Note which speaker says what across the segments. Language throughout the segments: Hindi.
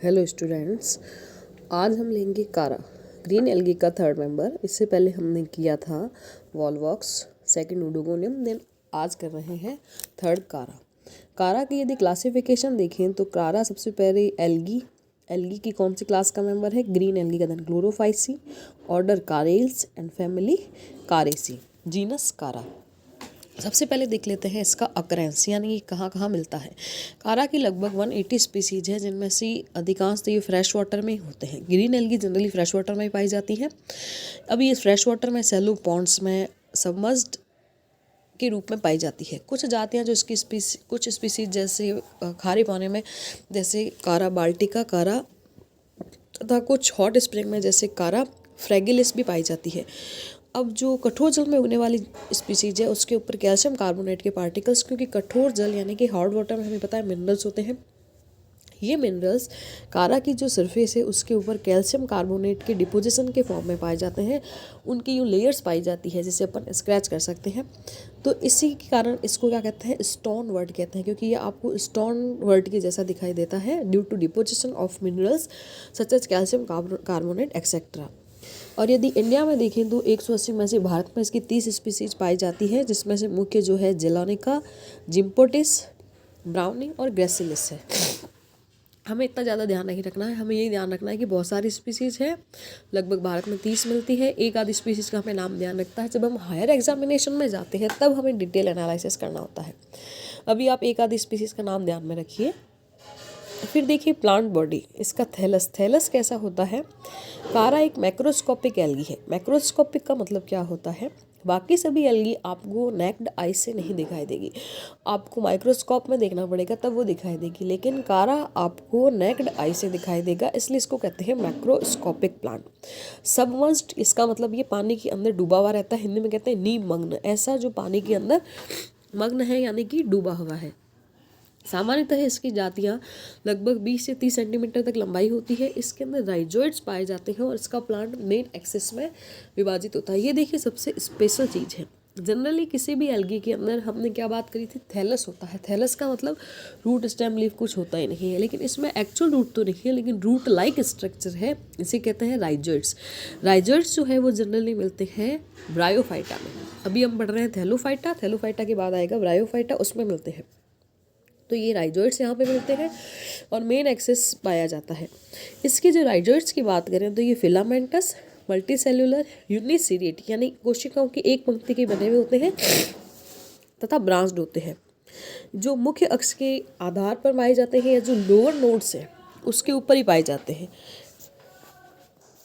Speaker 1: हेलो स्टूडेंट्स, आज हम लेंगे कारा ग्रीन एल्गी का थर्ड मेंबर। इससे पहले हमने किया था वॉलवॉक्स, सेकंड उडोगोनियम, देन आज कर रहे हैं थर्ड कारा। कारा की यदि क्लासिफिकेशन देखें तो कारा सबसे पहले एल्गी की कौन सी क्लास का मेंबर है? ग्रीन एल्गी का। Then Chlorophyceae, order Charales and family Characeae, genus Chara. सबसे पहले देख लेते हैं इसका अकरेंस, यानी कहाँ कहाँ मिलता है। कारा की लगभग 180 स्पीसीज है, जिनमें से अधिकांश तो ये फ्रेश वाटर में ही होते हैं। Green algae generally fresh water में ही पाई जाती है। अभी ये फ्रेश वाटर में, सैलो पॉन्ड्स में, सबमर्ज्ड के रूप में पाई जाती है। कुछ जातियाँ जो इसकी कुछ स्पीसीज जैसे खारे पानी में जैसे कारा बाल्टिका कारा, तथा कुछ हॉट स्प्रिंग में जैसे कारा फ्रेगिलिस भी पाई जाती है। अब जो कठोर जल में उगने वाली स्पीसीज है उसके ऊपर कैल्शियम कार्बोनेट के पार्टिकल्स, क्योंकि कठोर जल यानी कि हॉट वाटर में हमें पता है मिनरल्स होते हैं। ये मिनरल्स कारा की जो सरफेस है उसके ऊपर कैल्शियम कार्बोनेट के डिपोजिशन के फॉर्म में पाए जाते हैं। उनकी यूँ लेयर्स पाई जाती है जिसे अपन स्क्रैच कर सकते हैं। तो इसी के कारण इसको क्या कहते हैं? स्टोन वर्ड कहते हैं, क्योंकि ये आपको स्टोन वर्ड के जैसा दिखाई देता है due to deposition of minerals such as calcium carbonate etcetera. और यदि इंडिया में देखें तो 180 में से भारत में इसकी 30 स्पीसीज पाई जाती है, जिसमें से मुख्य जो है जेलोनिका, जिम्पोटिस, ब्राउनी और ग्रेसिलिस है। हमें इतना ज़्यादा ध्यान नहीं रखना है, हमें यही ध्यान रखना है कि बहुत सारी स्पीसीज़ है, लगभग भारत में 30 मिलती है। एक आधी स्पीसीज़ का हमें नाम ध्यान रखता है। जब हम हायर एग्जामिनेशन में जाते हैं तब हमें डिटेल एनालिसिस करना होता है। अभी आप एक आधी स्पीसीज़ का नाम ध्यान में रखिए। फिर देखिए प्लांट बॉडी, इसका थैलस कैसा होता है? कारा एक मैक्रोस्कोपिक एल्गी है। मैक्रोस्कोपिक का मतलब क्या होता है? बाकी सभी एल्गी आपको नेक्ड आई से नहीं दिखाई देगी, आपको माइक्रोस्कोप में देखना पड़ेगा तब वो दिखाई देगी, लेकिन कारा आपको नेक्ड आई से दिखाई देगा, इसलिए इसको कहते हैं मैक्रोस्कोपिक प्लांट। सबमर्ज्ड, इसका मतलब ये पानी के अंदर डूबा हुआ रहता है, हिंदी में कहते हैं निमग्न, ऐसा जो पानी के अंदर मग्न है यानी कि डूबा हुआ है। सामान्यतः इसकी जातियाँ लगभग 20 से 30 सेंटीमीटर तक लंबाई होती है। इसके अंदर राइजोइड्स पाए जाते हैं और इसका प्लांट मेन एक्सिस में विभाजित होता है। ये देखिए सबसे स्पेशल चीज़ है। जनरली किसी भी एल्गी के अंदर हमने क्या बात करी थी? थैलस होता है। थैलस का मतलब रूट स्टेम लीफ कुछ होता ही नहीं है, लेकिन इसमें एक्चुअल रूट तो नहीं है, लेकिन रूट लाइक स्ट्रक्चर है, इसे कहते हैं राइजोइड्स। राइजोइड्स जो है वो जनरली मिलते हैं ब्रायोफाइटा में। अभी हम पढ़ रहे हैं थैलोफाइटा, थैलोफाइटा के बाद आएगा ब्रायोफाइटा, उसमें मिलते हैं। तो ये राइजोइड्स यहाँ पे मिलते हैं और मेन एक्सिस पाया जाता है। इसके जो राइजोइड्स की बात करें तो ये फिलामेंटस, मल्टीसेल्युलर, यूनिसीरिएट यानी कोशिकाओं की एक पंक्ति के बने हुए होते हैं तथा ब्रांच्ड होते हैं। जो मुख्य अक्ष के आधार पर पाए जाते हैं या जो लोअर नोड्स है उसके ऊपर ही पाए जाते हैं।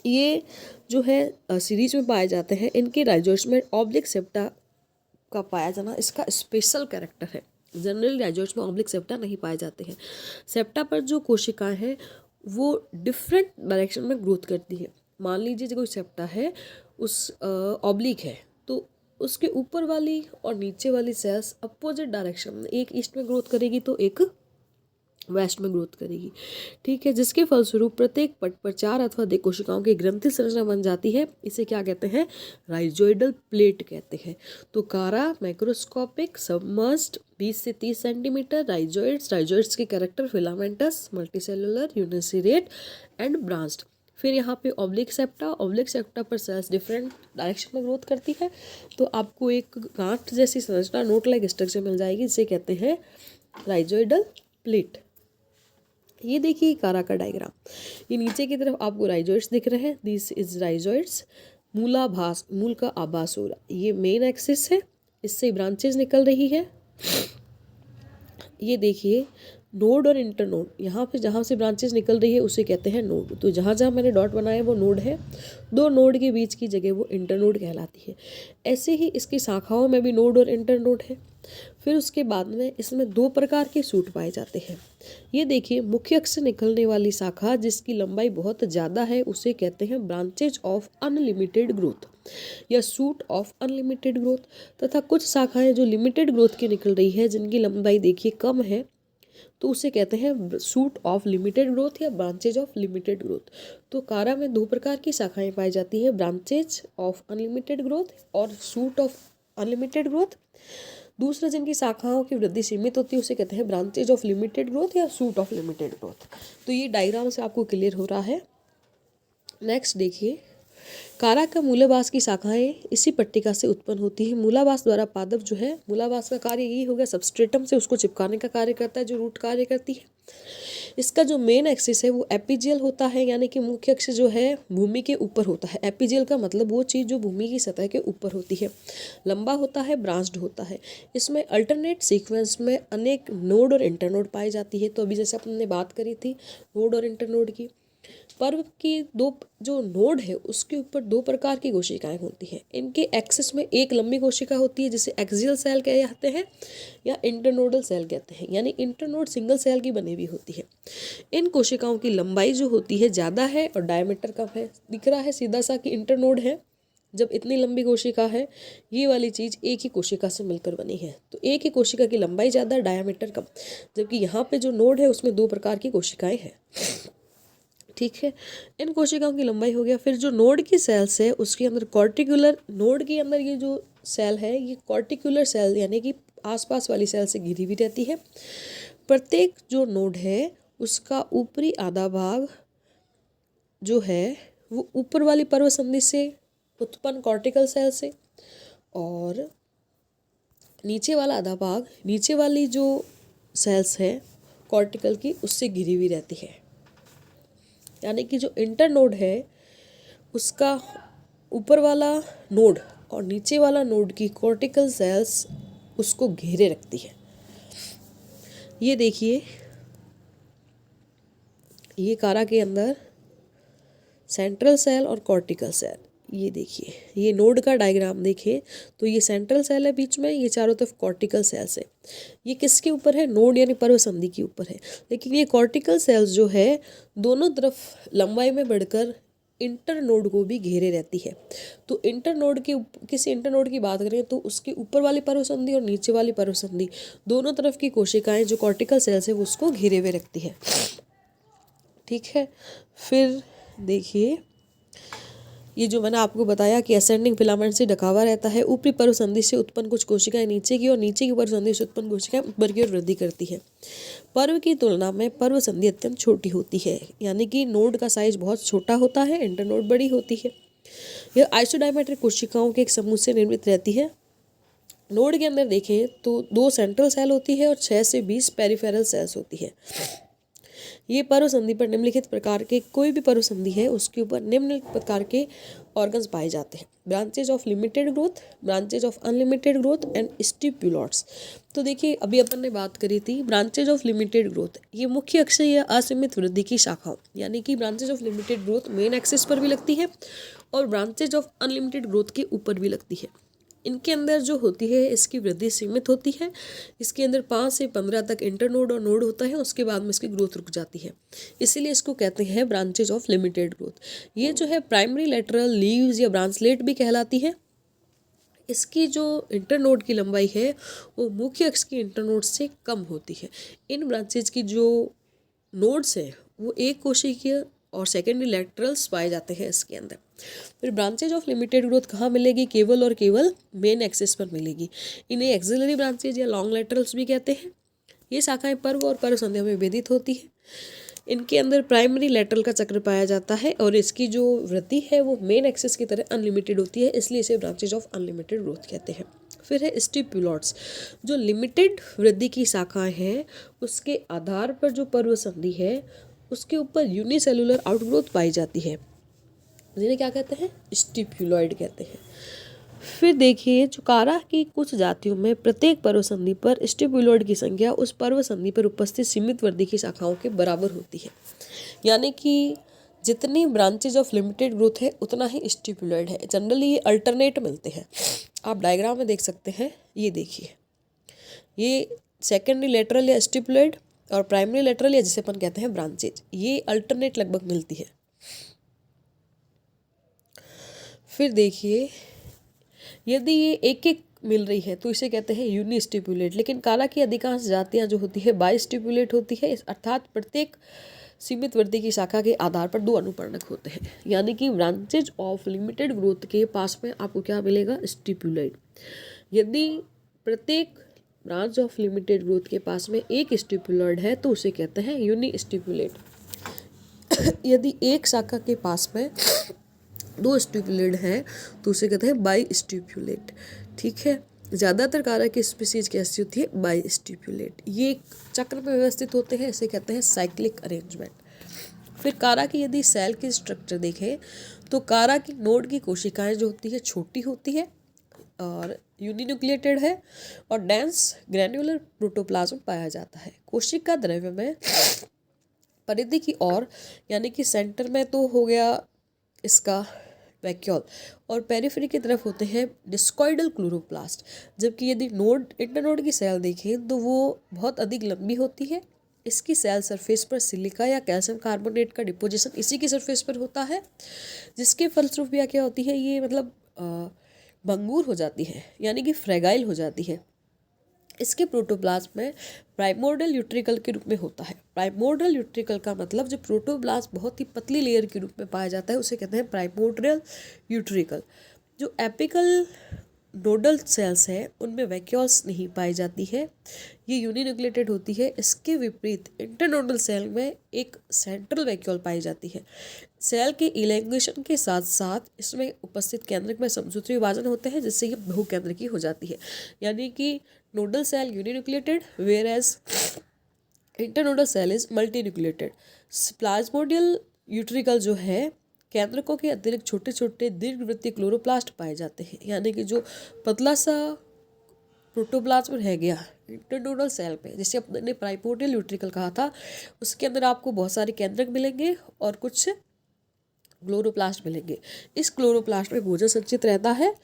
Speaker 1: ये जो है सीरीज में पाए जाते हैं। इनके राइजोइड्स में ऑब्लिक सेप्टा का पाया जाना इसका स्पेशल कैरेक्टर है। जनरली राइजोइड्स में ऑब्लिक सेप्टा नहीं पाए जाते हैं। सेप्टा पर जो कोशिकाएं हैं वो डिफरेंट डायरेक्शन में ग्रोथ करती है। मान लीजिए कोई सेप्टा है उस ऑब्लिक है, तो उसके ऊपर वाली और नीचे वाली सेल्स अपोजिट डायरेक्शन में, एक ईस्ट में ग्रोथ करेगी तो एक वेस्ट में ग्रोथ करेगी। ठीक है, जिसके फलस्वरूप प्रत्येक पट पर 4 अथवा अधिक कोशिकाओं की ग्रंथि संरचना बन जाती है। इसे क्या कहते हैं? राइजोइडल प्लेट कहते हैं। तो कारा माइक्रोस्कोपिक, सबमर्ज्ड 20 से 30 सेंटीमीटर, राइजोइड्स के character filamentous, multicellular, uniseriate and branched. फिर यहाँ पे ऑब्लिक सेप्टा पर सेल्स डिफरेंट डायरेक्शन में ग्रोथ करती है, तो आपको एक गांठ जैसी संरचना, नोट लाइक स्ट्रक्चर मिल जाएगी, जिसे कहते हैं राइजोइडल प्लेट। ये देखिए कारा का डायग्राम, ये नीचे की तरफ आपको राइजोइड्स दिख रहे हैं, दिस इज राइजोइड्स। मूल का आभास हो रहा, ये मेन एक्सिस है, इससे ब्रांचेस निकल रही है। ये देखिए नोड और इंटरनोड, यहाँ पे जहाँ से ब्रांचेस निकल रही है उसे कहते हैं नोड। तो जहाँ जहाँ मैंने डॉट बनाया वो नोड है, दो नोड के बीच की जगह वो इंटरनोड कहलाती है। ऐसे ही इसकी शाखाओं में भी नोड और इंटरनोड है। फिर उसके बाद में इसमें 2 प्रकार के सूट पाए जाते हैं। ये देखिए मुख्य अक्ष से निकलने वाली शाखा जिसकी लंबाई बहुत ज़्यादा है उसे कहते हैं ब्रांचेज ऑफ अनलिमिटेड ग्रोथ या सूट ऑफ अनलिमिटेड ग्रोथ, तथा कुछ शाखाएं जो लिमिटेड ग्रोथ की निकल रही है जिनकी लंबाई देखिए कम है तो उसे कहते हैं सूट ऑफ लिमिटेड ग्रोथ या ब्रांचेज ऑफ लिमिटेड ग्रोथ। तो कारा में 2 प्रकार की शाखाएं पाई जाती है, ब्रांचेज ऑफ अनलिमिटेड ग्रोथ और सूट ऑफ अनलिमिटेड ग्रोथ। दूसरा जिनकी शाखाओं की वृद्धि सीमित होती है उसे कहते हैं ब्रांचेज ऑफ लिमिटेड ग्रोथ या सूट ऑफ लिमिटेड ग्रोथ। तो ये डायग्राम से आपको क्लियर हो रहा है। नेक्स्ट देखिए, कारा का मूलाभास की शाखाएं इसी पट्टिका से उत्पन्न होती है। मूलाभास द्वारा पादप जो है, मूलाभास का कार्य यही हो गया, सबस्ट्रेटम से उसको चिपकाने का कार्य करता है जो रूट कार्य करती है। इसका जो मेन एक्सिस है वो एपिजियल होता है, यानी कि मुख्य अक्ष जो है भूमि के ऊपर होता है। एपिजियल का मतलब वो चीज़ जो भूमि की सतह के ऊपर होती है, लंबा होता है, ब्रांच्ड होता है। इसमें अल्टरनेट सीक्वेंस में अनेक नोड और इंटरनोड पाई जाती है। तो अभी जैसे अपने बात करी थी नोड और इंटरनोड की, पर्व की दो जो नोड है उसके ऊपर दो प्रकार की कोशिकाएं होती हैं। इनके एक्सिस में एक लंबी कोशिका होती है जिसे एक्सियल सेल कहते हैं या इंटरनोडल सेल कहते हैं, यानी इंटरनोड सिंगल सेल की बनी हुई होती है। इन कोशिकाओं की लंबाई जो होती है ज़्यादा है और डायमीटर कम है। दिख रहा है सीधा सा कि इंटरनोड है, जब इतनी लंबी कोशिका है, ये वाली चीज़ एक ही कोशिका से मिलकर बनी है, तो एक ही कोशिका की लंबाई ज़्यादा, डायमीटर कम। जबकि यहाँ पे जो नोड है उसमें दो प्रकार की कोशिकाएं हैं। ठीक है, इन कोशिकाओं की लंबाई हो गया। फिर जो नोड की सेल्स है उसके अंदर कॉर्टिकुलर, नोड के अंदर ये जो सेल है ये कॉर्टिकुलर सेल यानी कि आसपास वाली सेल से घिरी हुई रहती है। प्रत्येक जो नोड है उसका ऊपरी आधा भाग जो है वो ऊपर वाली पर्व संधि से उत्पन्न कॉर्टिकल सेल से, और नीचे वाला आधा भाग नीचे वाली जो सेल्स है कॉर्टिकल की उससे घिरी हुई रहती है। यानी कि जो इंटरनोड है उसका ऊपर वाला नोड और नीचे वाला नोड की कॉर्टिकल सेल्स उसको घेरे रखती है। ये देखिए, ये कारा के अंदर सेंट्रल सेल और कॉर्टिकल सेल, ये देखिए, ये नोड का डायग्राम देखिए तो ये सेंट्रल सेल है बीच में, ये चारों तरफ कॉर्टिकल सेल्स है। ये किसके ऊपर है? नोड यानी पर्व संधि के ऊपर है। लेकिन ये कॉर्टिकल सेल्स जो है दोनों तरफ लंबाई में बढ़कर इंटरनोड को भी घेरे रहती है। तो इंटरनोड के किसी इंटरनोड की बात करें तो उसके ऊपर वाली पर्व संधि और नीचे वाली पर्व संधि दोनों तरफ की कोशिकाएं जो कॉर्टिकल सेल्स है वो उसको घेरे हुए रखती है। ठीक है, फिर देखिए, ये जो मैंने आपको बताया कि असेंडिंग फिलामेंट से ढका हुआ रहता है। ऊपरी पर्व संधि से उत्पन्न कुछ कोशिकाएं नीचे की और नीचे की पर्व संधि से उत्पन्न कोशिकाएं ऊपर की ओर वृद्धि करती है। पर्व की तुलना में पर्व संधि अत्यंत छोटी होती है, यानी कि नोड का साइज बहुत छोटा होता है, इंटरनोड बड़ी होती है। यह आइसोडायमेट्रिक कोशिकाओं के एक समूह से निर्मित रहती है। नोड के अंदर देखें तो 2 सेंट्रल सेल होती है और 6 से 20 पेरिफेरल सेल्स होती है। ये पर्व संधि पर निम्नलिखित प्रकार के कोई भी पर्व संधि है उसके ऊपर निम्नलिखित प्रकार के ऑर्गन्स पाए जाते हैं: branches of limited growth, branches of unlimited growth and stipulodes. तो देखिए, अभी अपन ने बात करी थी ब्रांचेज ऑफ लिमिटेड ग्रोथ, ये मुख्य अक्ष या असीमित वृद्धि की शाखाओं, यानी कि branches of limited growth main axis पर भी लगती है और ब्रांचेज ऑफ अनलिमिटेड ग्रोथ के ऊपर भी लगती है। इनके अंदर जो होती है इसकी वृद्धि सीमित होती है। इसके अंदर 5 से 15 तक इंटरनोड और नोड होता है, उसके बाद में इसकी ग्रोथ रुक जाती है, इसीलिए इसको कहते हैं ब्रांचेज ऑफ लिमिटेड ग्रोथ। ये जो है प्राइमरी लेटरल लीव्स या ब्रांचलेट भी कहलाती है। इसकी जो इंटरनोड की लंबाई है वो मुख्य अक्ष की इंटरनोड से कम होती है। इन ब्रांचेज की जो नोड्स हैं वो एक कोशिकीय और सेकेंडरी लेटरल्स पाए जाते हैं इसके अंदर। फिर ब्रांचेज ऑफ लिमिटेड ग्रोथ कहाँ मिलेगी? केवल और केवल मेन एक्सिस पर मिलेगी। इन्हें एक्सिलरी ब्रांचेज या लॉन्ग लेटरल्स भी कहते हैं। ये शाखाएं पर्व और पर्व संध्या में विभेदित होती है। इनके अंदर प्राइमरी लेटरल का चक्र पाया जाता है और इसकी जो वृद्धि है वो मेन एक्सिस की तरह अनलिमिटेड होती है, इसलिए इसे ब्रांचेज ऑफ अनलिमिटेड ग्रोथ कहते हैं। फिर है स्टिप्यूलॉट्स, जो लिमिटेड वृद्धि की शाखाएं हैं उसके आधार पर जो पर्व संधि है उसके ऊपर यूनिसेलुलर आउटग्रोथ पाई जाती है, जिन्हें क्या कहते हैं? स्टिप्यूलॉइड कहते हैं। फिर देखिए, जो कारा की कुछ जातियों में प्रत्येक पर्व संधि पर स्टिप्यूलॉइड की संख्या उस पर्व संधि पर उपस्थित सीमित वृद्धि की शाखाओं के बराबर होती है, यानी कि जितनी ब्रांचेज ऑफ लिमिटेड ग्रोथ है उतना ही स्टिप्यूलॉइड है। जनरली ये अल्टरनेट मिलते हैं, आप डायग्राम में देख सकते हैं। ये देखिए, ये सेकेंडरी लेटरल या स्टिप्यूलॉइड और प्राइमरी लेटरल या जिसे अपन कहते हैं ब्रांचेज, ये अल्टरनेट लगभग मिलती है। फिर देखिए, यदि ये एक एक मिल रही है तो इसे कहते हैं यूनिस्टिपुलेट। लेकिन कारा की अधिकांश जातियां जो होती है बाइस्टिपुलेट होती है, अर्थात प्रत्येक सीमित वृद्धि की शाखा के आधार पर 2 अनुपर्णक होते हैं, यानी कि ब्रांचेज ऑफ लिमिटेड ग्रोथ के पास में आपको क्या मिलेगा? स्टिपुलेट। यदि प्रत्येक ब्रांच ऑफ लिमिटेड ग्रोथ के पास में एक स्टिपुलर्ड है तो उसे कहते हैं यूनिस्टिपुलेट। यदि एक शाखा के पास में दो स्टिपुलेट हैं तो उसे कहते हैं बाई स्टिपुलेट। ठीक है, ज़्यादातर कारा की स्पीसीज कैसी होती है? By stipulate. ये एक चक्र में व्यवस्थित होते हैं, इसे कहते हैं साइक्लिक अरेंजमेंट। फिर कारा की यदि सेल की स्ट्रक्चर देखें तो कारा की नोड की कोशिकाएं जो होती है छोटी होती है और यूनिन्यूक्लिएटेड है और डेंस ग्रैन्युलर प्रोटोप्लाज्म पाया जाता है। कोशिका द्रव्य में परिधि की ओर यानी कि सेंटर में तो हो गया इसका वैक्यूल और पेरिफेरी की तरफ होते हैं डिस्कॉइडल क्लोरोप्लास्ट। जबकि यदि नोड इंटरनोड की सेल देखें तो वो बहुत अधिक लंबी होती है। इसकी सेल सरफेस पर सिलिका या कैल्शियम कार्बोनेट का डिपोजिशन इसी की सरफेस पर होता है, जिसके फलस्वरूप क्या होती है, ये मतलब भंगूर हो जाती है यानी कि फ्रेगाइल हो जाती है। इसके प्रोटोप्लाज्म में प्राइमोर्डियल यूट्रिकल के रूप में होता है। प्राइमोर्डियल यूट्रिकल का मतलब जब प्रोटोप्लाज्म बहुत ही पतली लेयर के रूप में पाया जाता है उसे कहते हैं प्राइमोर्डियल यूट्रिकल। जो एपिकल नोडल सेल्स है उनमें वैक्यूल्स नहीं पाई जाती है, ये यूनिन्यूक्लिएटेड होती है। इसके विपरीत इंटरनोडल सेल में एक सेंट्रल वैक्यूल पाई जाती है। सेल के इलैंगुएशन के साथ साथ इसमें उपस्थित केंद्रक में समसूत्री विभाजन होते हैं जिससे ये बहुकेंद्रकी हो जाती है, यानी कि nodal cell uninucleated whereas internodal cell is multinucleated. Plasmodial utricle जो है केंद्रकों के अतिरिक्त छोटे छोटे दीर्घवृत्तीय क्लोरोप्लास्ट पाए जाते हैं, यानी कि जो पतला सा प्रोटोप्लाज्म रह गया इंटरनोडल सेल में, जिसे अपने प्राइमोर्डियल यूट्रिकल कहा था, उसके अंदर आपको बहुत सारे केंद्रक मिलेंगे और कुछ क्लोरोप्लास्ट मिलेंगे। इस क्लोरोप्लास्ट में भोजन संचित रहता है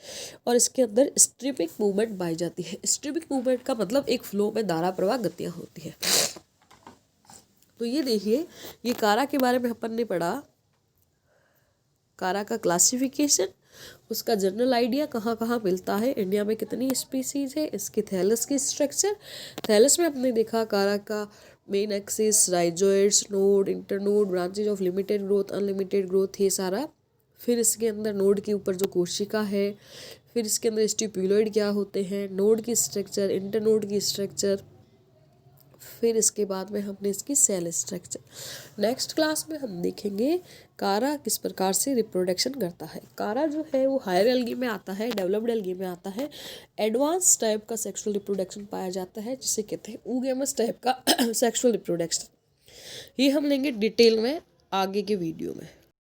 Speaker 1: और इसके अंदर स्ट्रिपिंग मूवमेंट पाई जाती है। स्ट्रिपिंग मूवमेंट का मतलब एक फ्लो में धारा प्रवाह गतियाँ होती है। तो ये देखिए, ये कारा के बारे में अपन ने पढ़ा, कारा का क्लासिफिकेशन, उसका जनरल आइडिया कहाँ कहाँ मिलता है, इंडिया में कितनी स्पीसीज है, इसकी थैलस की स्ट्रक्चर। थैलस में हमने देखा कारा का main axis, rhizoids, node, internode, branches of limited growth, unlimited growth, ये सारा। फिर इसके अंदर नोड के ऊपर जो कोशिका है, फिर इसके अंदर स्टिपुलोइड क्या होते हैं, नोड की स्ट्रक्चर, इंटरनोड की स्ट्रक्चर, फिर इसके बाद में हमने इसकी सेल स्ट्रक्चर। नेक्स्ट क्लास में हम देखेंगे कारा किस प्रकार से रिप्रोडक्शन करता है। कारा जो है वो हायर एल्गी में आता है, डेवलप्ड एल्गी में आता है। एडवांस टाइप का सेक्सुअल रिप्रोडक्शन पाया जाता है जिसे कहते हैं oogamous टाइप का सेक्सुअल रिप्रोडक्शन। ये हम लेंगे डिटेल में आगे के वीडियो में।